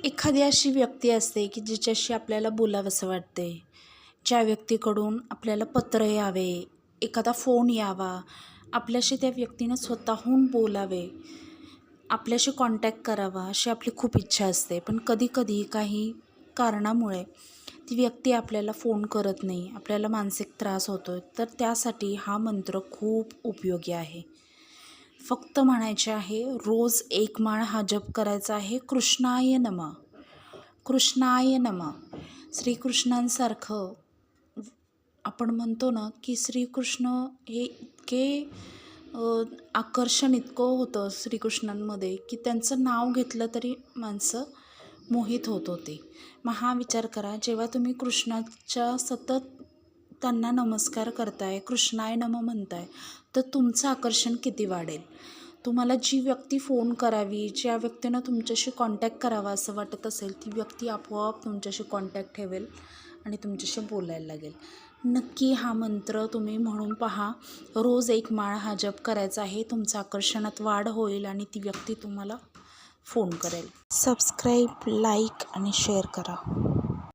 एखादी अशी व्यक्ती असते की जिच्याशी आपल्याला बोलावंसं वाटते, ज्या व्यक्तीकडून आपल्याला पत्र यावे, एखादा फोन यावा, आपल्याशी त्या व्यक्तीनं स्वतःहून बोलावे, आपल्याशी कॉन्टॅक्ट करावा अशी आपली खूप इच्छा असते. पण कधीकधी काही कारणामुळे ती व्यक्ती आपल्याला फोन करत नाही, आपल्याला मानसिक त्रास होतो, तर त्यासाठी हा मंत्र खूप उपयोगी आहे. फक्त म्हणायचे आहे, रोज एक माळ हा जप करायचा आहे. कृष्णाय नमः, कृष्णाय नमः. श्रीकृष्णांसारखं आपण म्हणतो ना की श्रीकृष्ण हे इतके आकर्षण इतकं होतं श्रीकृष्णांमध्ये की त्यांचं नाव घेतलं तरी माणसं मोहित होत होते. मग हा विचार करा, जेव्हा तुम्ही कृष्णाच्या सतत त्यांना नमस्कार करताय, कृष्णाय नमः म्हणताय, तर तुमचं आकर्षण किती वाढेल. तुम्हाला जी व्यक्ती फोन करावी, ज्या व्यक्तीनं तुमच्याशी कॉन्टॅक्ट करावा असं वाटत असेल, ती व्यक्ती आपोआप तुमच्याशी कॉन्टॅक्ट ठेवेल आणि तुमच्याशी बोलायला लागेल. नक्की हा मंत्र तुम्ही म्हणून पहा. रोज एक माळ हा जप करायचा आहे. तुमचं आकर्षणात वाढ होईल आणि ती व्यक्ती तुम्हाला फोन करेल. सबस्क्राईब, लाईक आणि शेअर करा.